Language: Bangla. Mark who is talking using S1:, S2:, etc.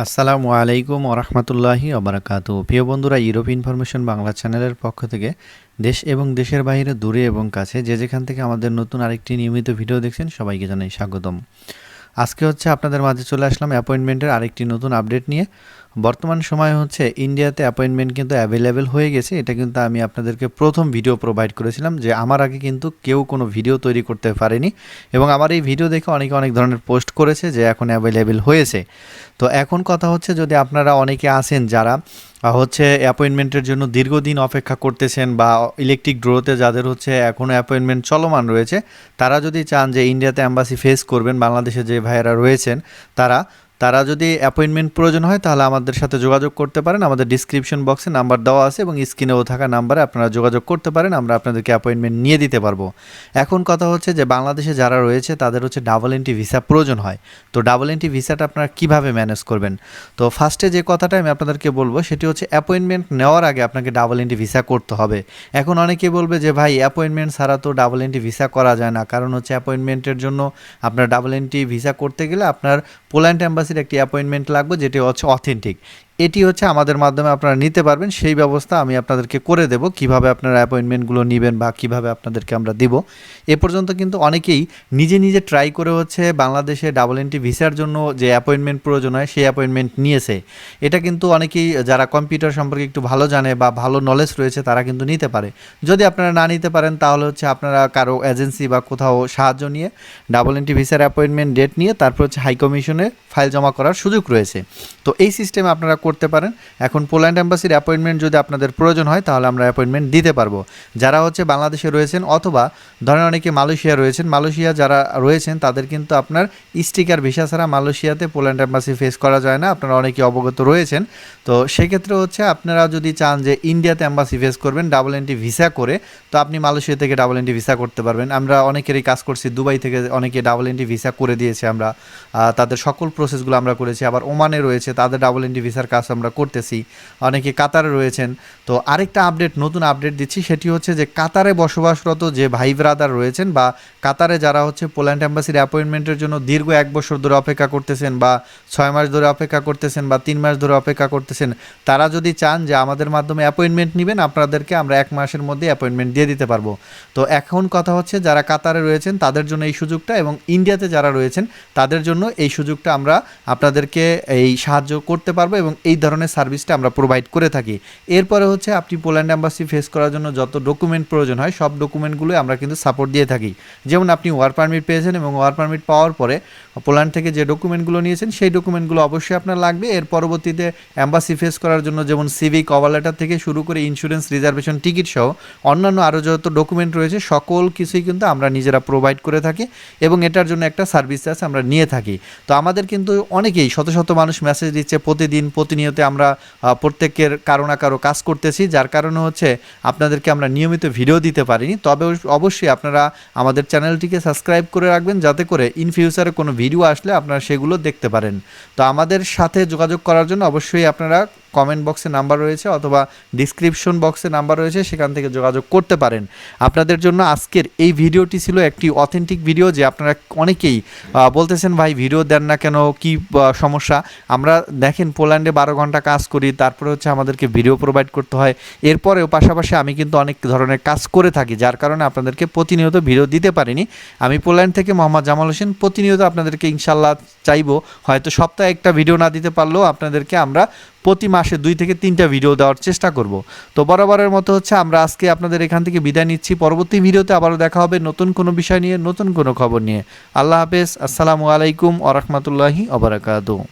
S1: আসসালামু আলাইকুম ওরহমতুল্লাহি ওবরাকাতু। প্রিয় বন্ধুরা, ইউরোপ ইনফরমেশন বাংলা চ্যানেলের পক্ষ থেকে দেশ এবং দেশের বাইরে, দূরে এবং কাছে যে যেখান থেকে আমাদের নতুন আরেকটি নিয়মিত ভিডিও দেখছেন, সবাইকে জানাই স্বাগতম। আজকে আপনাদের মাঝে চলে আসলাম অ্যাপয়েন্টমেন্টের আরেকটি নতুন আপডেট নিয়ে। বর্তমান সময়ে ইন্ডিয়াতে অ্যাপয়েন্টমেন্ট কিন্তু অ্যাভেলেবেল হয়ে গেছে। এটা কিন্তু আমি আপনাদেরকে প্রথম ভিডিও প্রোভাইড করেছিলাম, যে আমার আগে কিন্তু কেউ কোনো ভিডিও তৈরি করতে পারেনি, এবং আমার এই ভিডিও দেখে অনেকে অনেক ধরনের পোস্ট করেছে যে এখন অ্যাভেলেবেল হয়েছে। তো এখন কথা হচ্ছে, যদি আপনারা অনেকে আছেন যারা অ্যাপয়েন্টমেন্টের জন্য দীর্ঘদিন অপেক্ষা করতেছেন, বা ইলেকট্রিক ড্রোতে যাদের এখনও অ্যাপয়েন্টমেন্ট চলমান রয়েছে, তারা যদি চান যে ইন্ডিয়াতে অ্যাম্বাসি ফেস করবেন, বাংলাদেশে যে ভাইয়েরা রয়েছেন তারা তারা যদি অ্যাপয়েন্টমেন্ট প্রয়োজন হয় তাহলে আমাদের সাথে যোগাযোগ করতে পারেন। আমাদের ডিসক্রিপশন বক্সে নাম্বার দেওয়া আছে এবং স্ক্রিনেও থাকা নাম্বারে আপনারা যোগাযোগ করতে পারেন, আমরা আপনাদেরকে অ্যাপয়েন্টমেন্ট নিয়ে দিতে পারবো। এখন কথা হচ্ছে যে বাংলাদেশে যারা রয়েছে তাদের ডাবল এন্ট্রি ভিসা প্রয়োজন হয়। তো ডাবল এন্ট্রি ভিসাটা আপনারা কীভাবে ম্যানেজ করবেন? তো ফার্স্টে যে কথাটা আমি আপনাদেরকে বলবো সেটি অ্যাপয়েন্টমেন্ট নেওয়ার আগে আপনাকে ডাবল এন্ট্রি ভিসা করতে হবে। এখন অনেকে বলবে যে ভাই, অ্যাপয়েন্টমেন্ট ছাড়া তো ডাবল এন্ট্রি ভিসা করা যায় না, কারণ অ্যাপয়েন্টমেন্টের জন্য আপনার ডাবল এন্ট্রি ভিসা করতে গেলে আপনার পোল্যান্ড অ্যাম্বাসির একটি অ্যাপয়েন্টমেন্ট লাগবে, যেটি অথেন্টিক। এটি আমাদের মাধ্যমে আপনারা নিতে পারবেন। সেই ব্যবস্থা আমি আপনাদেরকে করে দেব, কিভাবে আপনারা অ্যাপয়েন্টমেন্টগুলো নেবেন বা কিভাবে আপনাদেরকে আমরা দিব। এ পর্যন্ত কিন্তু অনেকেই নিজে নিজে ট্রাই করে বাংলাদেশে ডাবল এন্ট্রি ভিসার জন্য যে অ্যাপয়েন্টমেন্ট প্রয়োজন হয় সেই অ্যাপয়েন্টমেন্ট নিয়েছে। এটা কিন্তু অনেকেই যারা কম্পিউটার সম্পর্কে একটু ভালো জানে বা ভালো নলেজ রয়েছে তারা কিন্তু নিতে পারে। যদি আপনারা না নিতে পারেন তাহলে আপনারা কারো এজেন্সি বা কোথাও সাহায্য নিয়ে ডাবল এন্ট্রি ভিসার অ্যাপয়েন্টমেন্ট ডেট নিয়ে তারপর হাই কমিশনে ফাইল জমা করার সুযোগ রয়েছে। তো এই সিস্টেমে আপনারা করতে পারেন। এখন পোল্যান্ড অ্যাম্বাসির অ্যাপয়েন্টমেন্ট যদি আপনাদের প্রয়োজন হয় তাহলে আমরা অ্যাপয়েন্টমেন্ট দিতে পারবো। যারা বাংলাদেশে রয়েছেন, অথবা ধরেন অনেকে মালয়েশিয়া রয়েছেন, মালয়েশিয়া যারা রয়েছেন তাদের কিন্তু আপনার স্টিকার ভিসা ছাড়া মালয়েশিয়াতে পোল্যান্ড অ্যাম্বাসি ফেস করা যায় না, আপনারা অনেকে অবগত রয়েছেন। তো সেক্ষেত্রে আপনারা যদি চান যে ইন্ডিয়াতে অ্যাম্বাসি ফেস করবেন ডাবল এন্ট্রি ভিসা করে, তো আপনি মালয়েশিয়া থেকে ডাবল এন্ট্রি ভিসা করতে পারবেন। আমরা অনেকেরই কাজ করছি, দুবাই থেকে অনেকে ডাবল এন্ট্রি ভিসা করে দিয়েছে, আমরা তাদের সকল প্রসেসগুলো আমরা করেছি। আবার ওমানে রয়েছে, তাদের ডাবল এন্ট্রি ভিসার কাজ আমরা করতেছি। অনেকে কাতারে রয়েছেন। তো আরেকটা নতুন আপডেট দিচ্ছি, সেটি যে কাতারে বসবাসরত যে ভাই ব্রাদার রয়েছেন, বা কাতারে যারা পোল্যান্ড অ্যাম্বাসির অ্যাপয়েন্টমেন্টের জন্য দীর্ঘ 1 বছর ধরে অপেক্ষা করতেছেন, বা 6 মাস ধরে অপেক্ষা করতেছেন, বা 3 মাস ধরে অপেক্ষা করতেছেন, তারা যদি চান যে আমাদের মাধ্যমে অ্যাপয়েন্টমেন্ট নেবেন, আপনাদেরকে আমরা 1 মাসের মধ্যে অ্যাপয়েন্টমেন্ট দিয়ে দিতে পারবো। তো এখন কথা যারা কাতারে রয়েছেন তাদের জন্য এই সুযোগটা, এবং ইন্ডিয়াতে যারা রয়েছেন তাদের জন্য এই সুযোগটা আমরা আপনাদেরকে এই সাহায্য করতে পারবো, এবং এই ধরনের সার্ভিসটা আমরা প্রোভাইড করে থাকি। এরপরে আপনি পোল্যান্ড অ্যাম্বাসি ফেস করার জন্য যত ডকুমেন্ট প্রয়োজন হয় সব ডকুমেন্টগুলো আমরা কিন্তু সাপোর্ট দিয়ে থাকি। যেমন আপনি ওয়ার্ক পারমিট পেয়েছেন, এবং ওয়ার্ক পারমিট পাওয়ার পরে পোল্যান্ড থেকে যে ডকুমেন্টগুলো নিয়েছেন সেই ডকুমেন্টগুলো অবশ্যই আপনার লাগবে। এর পরবর্তীতে অ্যাম্বাসি ফেস করার জন্য যেমন সিভিক, কভার লেটার থেকে শুরু করে ইন্স্যুরেন্স, রিজার্ভেশন টিকিট সহ অন্যান্য আরও যত ডকুমেন্ট রয়েছে সকল কিছুই কিন্তু আমরা নিজেরা প্রোভাইড করে থাকি, এবং এটার জন্য একটা সার্ভিস চার্জ আমরা নিয়ে থাকি। তো আমাদের কিন্তু অনেকেই শত শত মানুষ মেসেজ দিচ্ছে প্রতিদিন, প্রতিনিয়ত আমরা প্রত্যেকের কারো না কারো কাজ করতেছি, যার কারণে আপনাদেরকে আমরা নিয়মিত ভিডিও দিতে পারিনি। তবে অবশ্যই আপনারা আমাদের চ্যানেলটিকে সাবস্ক্রাইব করে রাখবেন, যাতে করে ইন ফিউচারে কোনো ভিডিও আসলে আপনারা সেগুলো দেখতে পারেন। তো আমাদের সাথে যোগাযোগ করার জন্য অবশ্যই আপনারা কমেন্ট বক্সে নাম্বার রয়েছে অথবা ডিসক্রিপশন বক্সে নাম্বার রয়েছে, সেখান থেকে যোগাযোগ করতে পারেন। আপনাদের জন্য আজকের এই ভিডিওটি ছিল একটি অথেন্টিক ভিডিও, যে আপনারা অনেকেই বলতেছেন ভাই ভিডিও দেন না কেন, কি সমস্যা? আমরা দেখেন পোল্যান্ডে 12 ঘন্টা কাজ করি, তারপরে আমাদেরকে ভিডিও প্রোভাইড করতে হয়। এরপরেও পাশাপাশি আমি কিন্তু অনেক ধরনের কাজ করে থাকি, যার কারণে আপনাদেরকে প্রতিনিয়ত ভিডিও দিতে পারিনি। আমি পোল্যান্ড থেকে মোহাম্মদ জামাল হোসেন, প্রতিনিয়ত আপনাদেরকে ইনশাল্লাহ চাইবো, হয়তো সপ্তাহে একটা ভিডিও না দিতে পারলেও আপনাদেরকে আমরা প্রতি মাসে 2 থেকে 3টা ভিডিও দেওয়ার চেষ্টা করব। তো বরাবরের মতো আমরা আজকে আপনাদের এখান থেকে বিদায় নিচ্ছি। পরবর্তী ভিডিওতে আবারও দেখা হবে নতুন কোনো বিষয় নিয়ে, নতুন কোনো খবর নিয়ে। আল্লাহ হাফেজ, আসসালামু আলাইকুম ওয়া রাহমাতুল্লাহি ওয়া বারাকাতুহু।